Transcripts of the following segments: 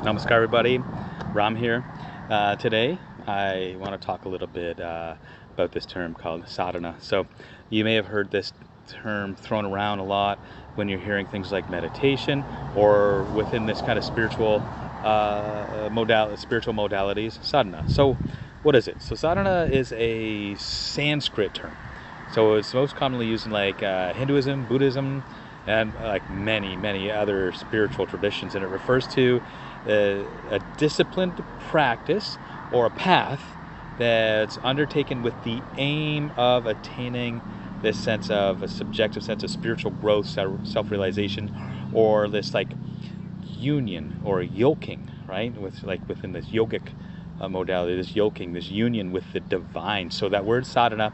Namaskar, everybody. Ram here. Today, I want to talk a little bit about this term called sadhana. So, you may have heard this term thrown around a lot when you're hearing things like meditation or within this kind of spiritual modalities, sadhana. So, what is it? So, sadhana is a Sanskrit term. So, it's most commonly used in like Hinduism, Buddhism, and like many other spiritual traditions, and it refers to a disciplined practice or a path that's undertaken with the aim of attaining this sense of a subjective sense of spiritual growth, self-realization, or this like union or yoking, right, with like within this yogic modality, this yoking, this union with the divine. So that word sadhana,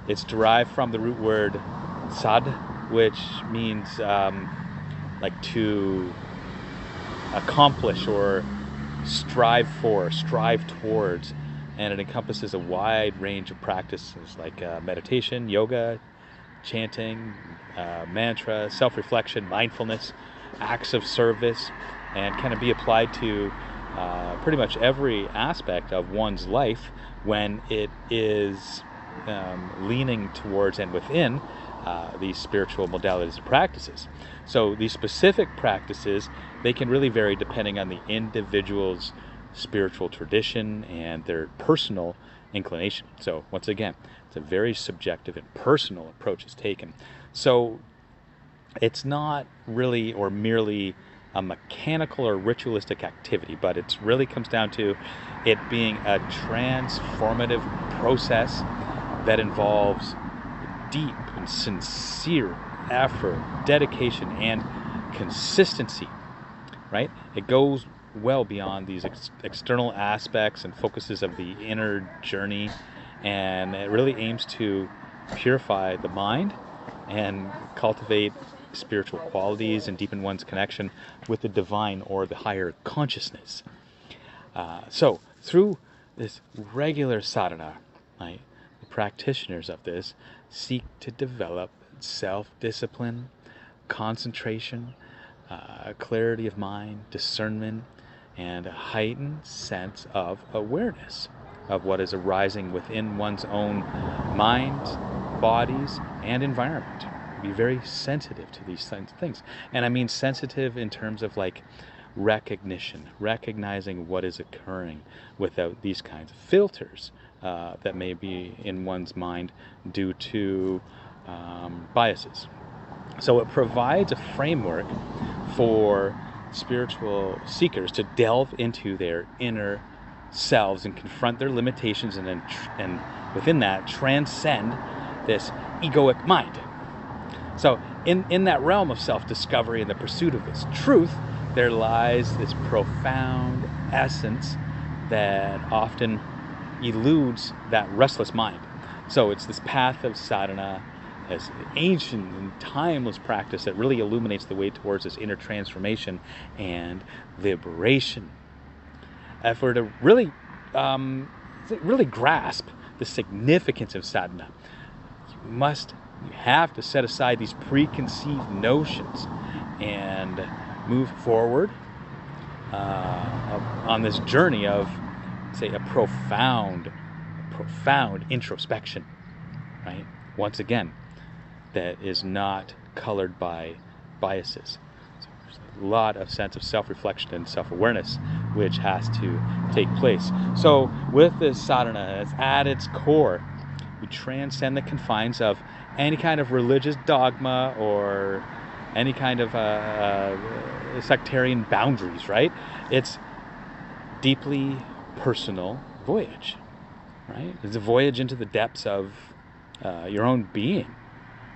it's derived from the root word sad, which means like to accomplish or strive for, strive towards, and it encompasses a wide range of practices like meditation, yoga, chanting, mantra, self-reflection, mindfulness, acts of service, and can be applied to pretty much every aspect of one's life when it is leaning towards and within these spiritual modalities and practices. So these specific practices, they can really vary depending on the individual's spiritual tradition and their personal inclination. So once again, it's a very subjective and personal approach is taken. So it's not really or merely a mechanical or ritualistic activity, but it really comes down to it being a transformative process that involves deep and sincere effort, dedication, and consistency, right? It goes well beyond these external aspects and focuses of the inner journey, and it really aims to purify the mind and cultivate spiritual qualities and deepen one's connection with the divine or the higher consciousness. So through this regular sadhana, right, the practitioners of this seek to develop self-discipline, concentration, clarity of mind, discernment, and a heightened sense of awareness of what is arising within one's own mind, bodies, and environment. Be very sensitive to these things. And I mean sensitive in terms of like recognition, recognizing what is occurring without these kinds of filters that may be in one's mind due to biases. So it provides a framework for spiritual seekers to delve into their inner selves and confront their limitations, and then and within that transcend this egoic mind. So in that realm of self-discovery and the pursuit of this truth, there lies this profound essence that often eludes that restless mind. So it's this path of sadhana, as ancient and timeless practice that really illuminates the way towards this inner transformation and liberation. If we're to really grasp the significance of sadhana, you have to set aside these preconceived notions and move forward on this journey of, say, a profound introspection, right? Once again, that is not colored by biases. So there's a lot of sense of self-reflection and self-awareness which has to take place. So with this sadhana, it's at its core, we transcend the confines of any kind of religious dogma or any kind of sectarian boundaries, right? It's deeply personal voyage, right? It's a voyage into the depths of your own being,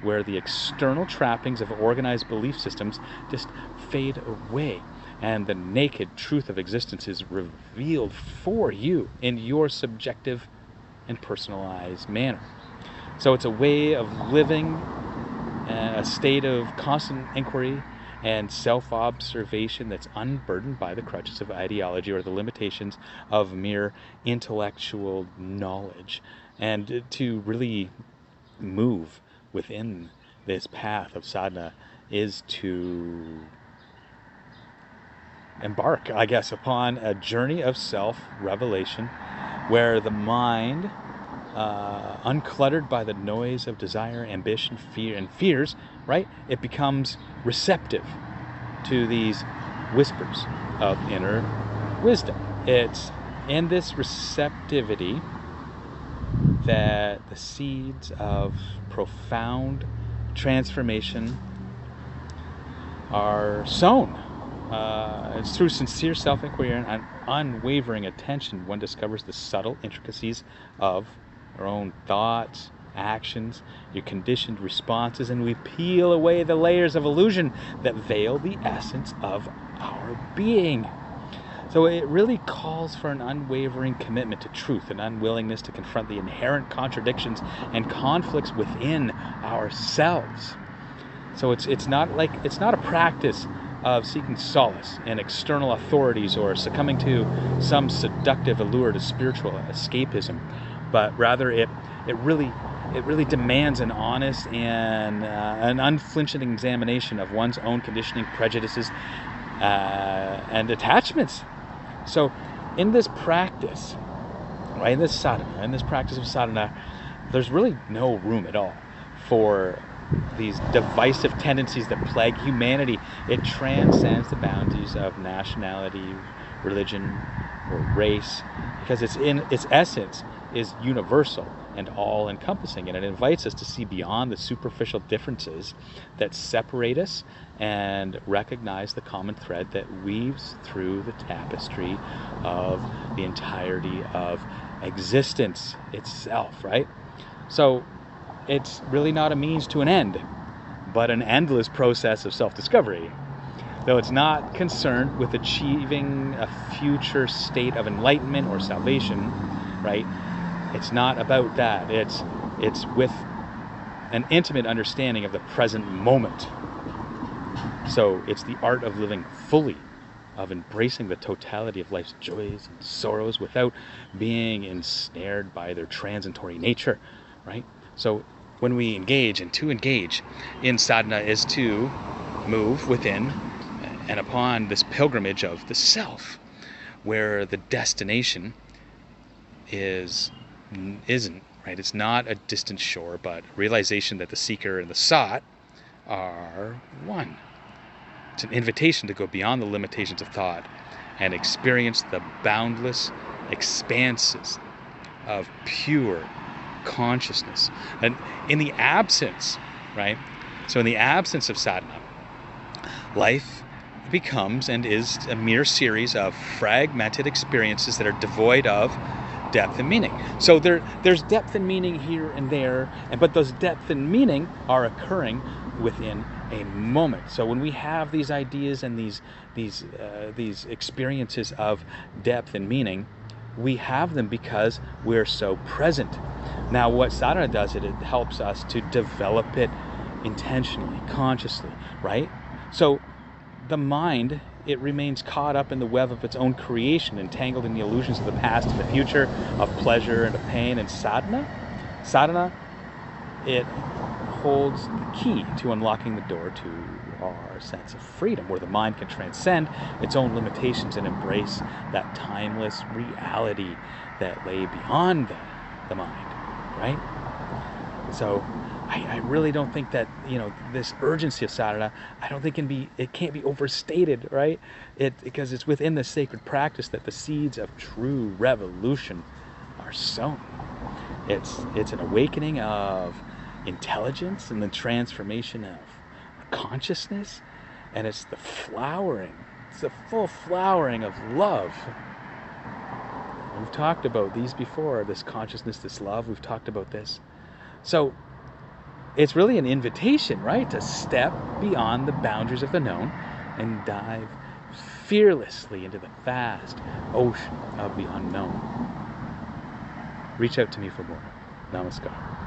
where the external trappings of organized belief systems just fade away, and the naked truth of existence is revealed for you in your subjective and personalized manner. So it's a way of living, a state of constant inquiry and self-observation that's unburdened by the crutches of ideology or the limitations of mere intellectual knowledge. And to really move within this path of sadhana is to embark, I guess, upon a journey of self-revelation where the mind, uncluttered by the noise of desire, ambition, fear, and fears, right? It becomes receptive to these whispers of inner wisdom. It's in this receptivity that the seeds of profound transformation are sown. It's through sincere self-inquiry and unwavering attention one discovers the subtle intricacies of our own thoughts, actions, your conditioned responses, and we peel away the layers of illusion that veil the essence of our being. So it really calls for an unwavering commitment to truth, an unwillingness to confront the inherent contradictions and conflicts within ourselves. So it's not a practice of seeking solace in external authorities or succumbing to some seductive allure to spiritual escapism, but rather it really demands an honest and an unflinching examination of one's own conditioning, prejudices, and attachments. So in this practice, right, in this practice of sadhana, there's really no room at all for these divisive tendencies that plague humanity. It transcends the boundaries of nationality, religion, or race, because it's in its essence is universal and all-encompassing, and it invites us to see beyond the superficial differences that separate us and recognize the common thread that weaves through the tapestry of the entirety of existence itself, right? So it's really not a means to an end, but an endless process of self-discovery. Though it's not concerned with achieving a future state of enlightenment or salvation, right? It's not about that. It's with an intimate understanding of the present moment. So it's the art of living fully, of embracing the totality of life's joys and sorrows without being ensnared by their transitory nature, right? So when we engage, and to engage in sadhana is to move within and upon this pilgrimage of the self, where the destination isn't, right? It's not a distant shore, but realization that the seeker and the sought are one. It's an invitation to go beyond the limitations of thought and experience the boundless expanses of pure consciousness. And in the absence, right? So in the absence of sadhana, life becomes and is a mere series of fragmented experiences that are devoid of depth and meaning. So there's depth and meaning here and there, but those depth and meaning are occurring within a moment. So when we have these ideas and these experiences of depth and meaning, we have them because we're so present. Now what sadhana does, it helps us to develop it intentionally, consciously, right? So the mind, it remains caught up in the web of its own creation, entangled in the illusions of the past and the future, of pleasure and of pain. And sadhana, it holds the key to unlocking the door to our sense of freedom, where the mind can transcend its own limitations and embrace that timeless reality that lay beyond the mind, right? So I really don't think that, this urgency of sadhana, I don't think it can't be overstated, right? Because it's within the sacred practice that the seeds of true revolution are sown. It's an awakening of intelligence and the transformation of consciousness, and it's the full flowering of love. We've talked about these before, this consciousness, this love, we've talked about this. So it's really an invitation, right, to step beyond the boundaries of the known and dive fearlessly into the vast ocean of the unknown. Reach out to me for more. Namaskar.